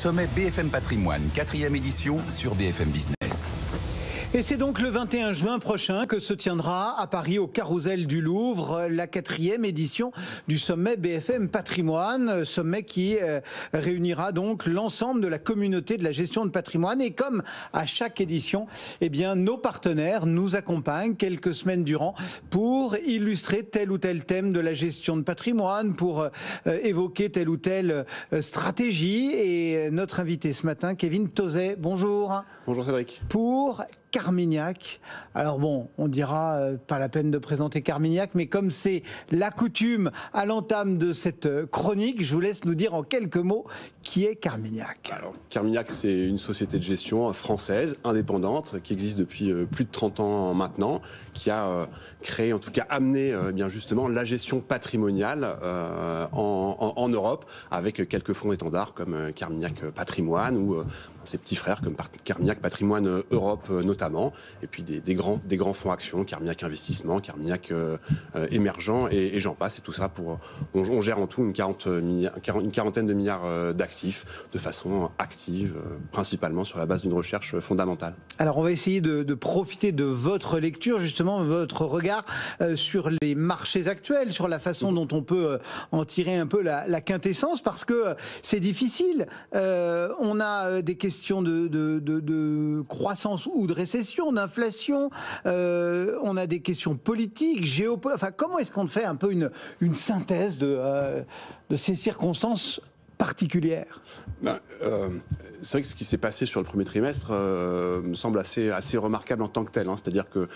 sommet BFM Patrimoine, 4e édition sur BFM Business. Et c'est donc le 21 juin prochain que se tiendra à Paris au Carrousel du Louvre la 4e édition du sommet BFM Patrimoine, sommet qui réunira donc l'ensemble de la communauté de la gestion de patrimoine. Et comme à chaque édition, eh bien, nos partenaires nous accompagnent quelques semaines durant pour illustrer tel ou tel thème de la gestion de patrimoine, pour évoquer telle ou telle stratégie. Et notre invité ce matin, Kevin Tauzet, bonjour. Bonjour Cédric. Pour Carmignac. Alors bon, on dira pas la peine de présenter Carmignac, mais comme c'est la coutume à l'entame de cette chronique, je vous laisse nous dire en quelques mots qui est Carmignac. Alors, Carmignac, c'est une société de gestion française, indépendante, qui existe depuis plus de 30 ans maintenant, qui a créé, en tout cas amené bien justement la gestion patrimoniale en Europe, avec quelques fonds étendards comme Carmignac Patrimoine ou ses petits frères comme Carmignac Patrimoine Europe notamment, et puis des grands fonds actions, Carmignac Investissement, Carmignac Émergent et j'en passe, et tout ça on gère en tout une quarantaine de milliards d'actifs de façon active, principalement sur la base d'une recherche fondamentale. Alors on va essayer de profiter de votre lecture, justement votre regard sur les marchés actuels, sur la façon dont on peut en tirer un peu la quintessence, parce que c'est difficile. On a des questions de croissance ou de récession, d'inflation, on a des questions politiques, géopolitiques. Enfin, comment est-ce qu'on fait un peu une synthèse de ces circonstances particulière? C'est vrai que ce qui s'est passé sur le premier trimestre me semble assez remarquable en tant que tel. C'est-à-dire que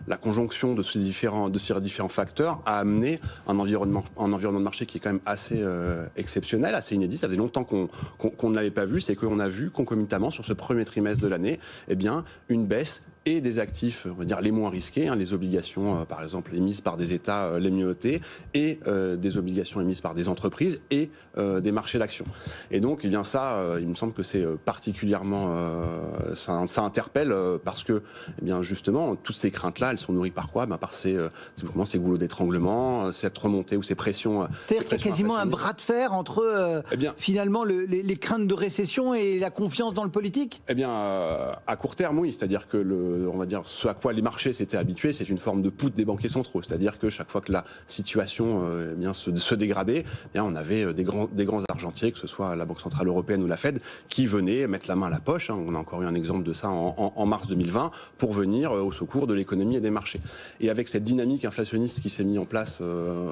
la conjonction de ces différents facteurs a amené un environnement de marché qui est quand même assez exceptionnel, assez inédit. Ça faisait longtemps qu'on ne l'avait pas vu. C'est qu'on a vu concomitamment sur ce premier trimestre de l'année, eh bien, une baisse et des actifs, on va dire, les moins risqués, les obligations, par exemple, émises par des États les mieux notés, et des obligations émises par des entreprises et des marchés d'actions. Et donc, eh bien, ça, il me semble que c'est particulièrement... ça interpelle parce que, eh bien, justement, toutes ces craintes-là, elles sont nourries par quoi? Par ces goulots d'étranglement, cette remontée ou ces pressions... C'est-à-dire qu'il y a quasiment un bras de fer entre, finalement, les craintes de récession et la confiance dans le politique? Eh bien, à court terme, oui. C'est-à-dire que on va dire, ce à quoi les marchés s'étaient habitués, c'est une forme de poudre des banquiers centraux. C'est-à-dire que chaque fois que la situation se dégradait, on avait des grands argentiers, que ce soit la Banque Centrale Européenne ou la Fed, qui venaient mettre la main à la poche. On a encore eu un exemple de ça en mars 2020, pour venir au secours de l'économie et des marchés. Et avec cette dynamique inflationniste qui s'est mise en place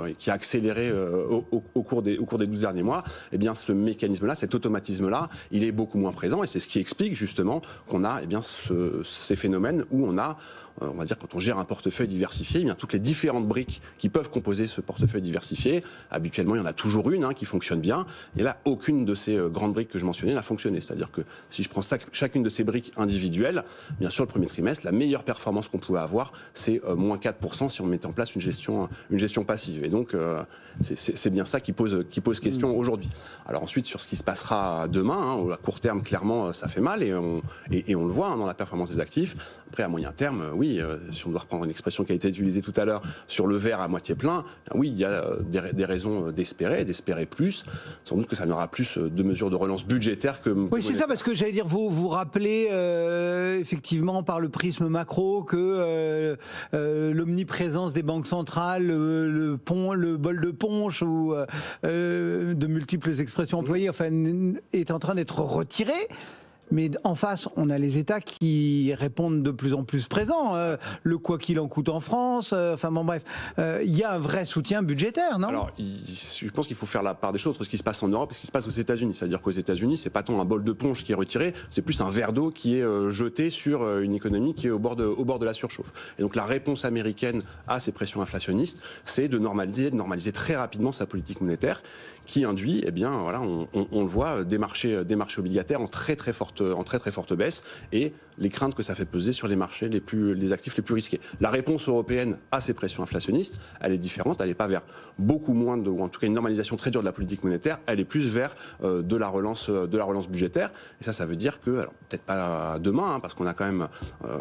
et qui a accéléré au cours des 12 derniers mois, eh bien, ce mécanisme-là, cet automatisme-là, il est beaucoup moins présent, et c'est ce qui explique justement qu'on a ces phénomènes où on va dire, quand on gère un portefeuille diversifié, bien, toutes les différentes briques qui peuvent composer ce portefeuille diversifié, habituellement, il y en a toujours une qui fonctionne bien, et là, aucune de ces grandes briques que je mentionnais n'a fonctionné. C'est-à-dire que si je prends chacune de ces briques individuelles, bien sûr, le premier trimestre, la meilleure performance qu'on pouvait avoir, c'est moins 4% si on mettait en place une gestion passive. Et donc, c'est bien ça qui pose question aujourd'hui. Alors ensuite, sur ce qui se passera demain, à court terme, clairement, ça fait mal, et on le voit dans la performance des actifs. Après, à moyen terme, oui, si on doit reprendre une expression qui a été utilisée tout à l'heure sur le verre à moitié plein, oui, il y a des raisons d'espérer plus. Sans doute que ça n'aura plus de mesures de relance budgétaire que... Oui, c'est ça, parce que j'allais dire, vous rappelez effectivement par le prisme macro que l'omniprésence des banques centrales, le bol de punch ou de multiples expressions employées, enfin, est en train d'être retiré. Mais en face, on a les États qui répondent de plus en plus présents. Le quoi qu'il en coûte en France. Enfin bon, bref, il y a un vrai soutien budgétaire, non? Alors, je pense qu'il faut faire la part des choses entre ce qui se passe en Europe et ce qui se passe aux États-Unis. C'est-à-dire qu'aux États-Unis, c'est pas tant un bol de punch qui est retiré, c'est plus un verre d'eau qui est jeté sur une économie qui est au bord de la surchauffe. Et donc la réponse américaine à ces pressions inflationnistes, c'est de normaliser très rapidement sa politique monétaire, qui induit, eh bien, voilà, on le voit, des marchés obligataires en très très forte baisse, et les craintes que ça fait peser sur les marchés les actifs les plus risqués. La réponse européenne à ces pressions inflationnistes, elle est différente, elle n'est pas vers beaucoup moins ou en tout cas une normalisation très dure de la politique monétaire, elle est plus vers de la relance budgétaire. Et ça veut dire que, alors peut-être pas demain, parce qu'on a quand même,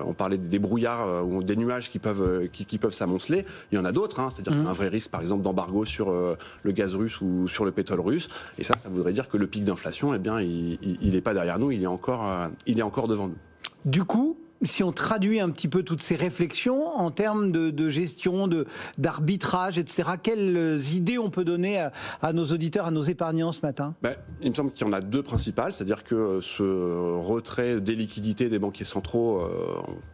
on parlait des brouillards ou des nuages qui peuvent s'amonceler. Il y en a d'autres, c'est-à-dire qu'il y a un vrai risque, par exemple, d'embargo sur le gaz russe ou sur le pétrole russe. Et ça voudrait dire que le pic d'inflation, eh bien, il n'est pas derrière nous, il est encore devant nous. Du coup, si on traduit un petit peu toutes ces réflexions en termes de gestion, d'arbitrage, etc., quelles idées on peut donner à nos auditeurs, à nos épargnants ce matin? Il me semble qu'il y en a deux principales, c'est-à-dire que ce retrait des liquidités des banquiers centraux,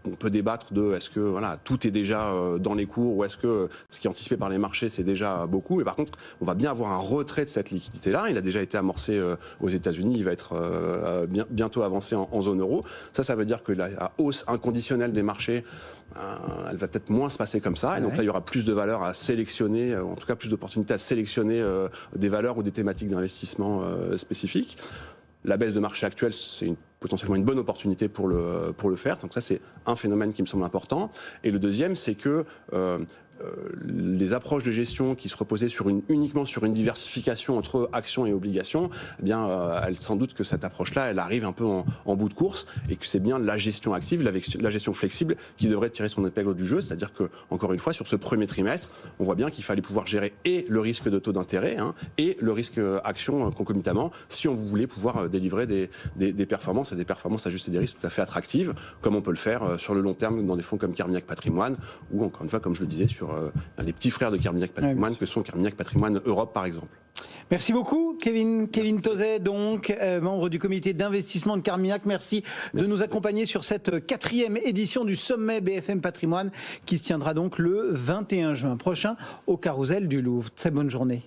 on peut débattre de est-ce que tout est déjà dans les cours ou est-ce que ce qui est anticipé par les marchés c'est déjà beaucoup. Mais par contre, on va bien avoir un retrait de cette liquidité-là. Il a déjà été amorcé aux États-Unis, il va être bientôt avancé en zone euro. Ça veut dire que la hausse inconditionnelle des marchés, elle va peut-être moins se passer comme ça. Et donc là, il y aura plus de valeurs à sélectionner, en tout cas plus d'opportunités à sélectionner des valeurs ou des thématiques d'investissement spécifiques. La baisse de marché actuelle, c'est potentiellement une bonne opportunité pour le faire. Donc ça, c'est un phénomène qui me semble important. Et le deuxième, c'est que les approches de gestion qui se reposaient uniquement sur une diversification entre actions et obligations, eh bien, sans doute que cette approche-là, elle arrive un peu en bout de course et que c'est bien la gestion active, la gestion flexible qui devrait tirer son épingle du jeu. C'est-à-dire que, encore une fois, sur ce premier trimestre, on voit bien qu'il fallait pouvoir gérer et le risque de taux d'intérêt et le risque action concomitamment si on voulait pouvoir délivrer des performances et des performances ajustées des risques tout à fait attractives, comme on peut le faire sur le long terme dans des fonds comme Carmignac Patrimoine ou, encore une fois, comme je le disais, sur les petits frères de Carmignac Patrimoine que sont Carmignac Patrimoine Europe par exemple. Merci beaucoup Kevin Tauzet, donc membre du comité d'investissement de Carmignac. Merci de nous accompagner sur cette 4e édition du sommet BFM Patrimoine qui se tiendra donc le 21 juin prochain au Carrousel du Louvre. Très bonne journée.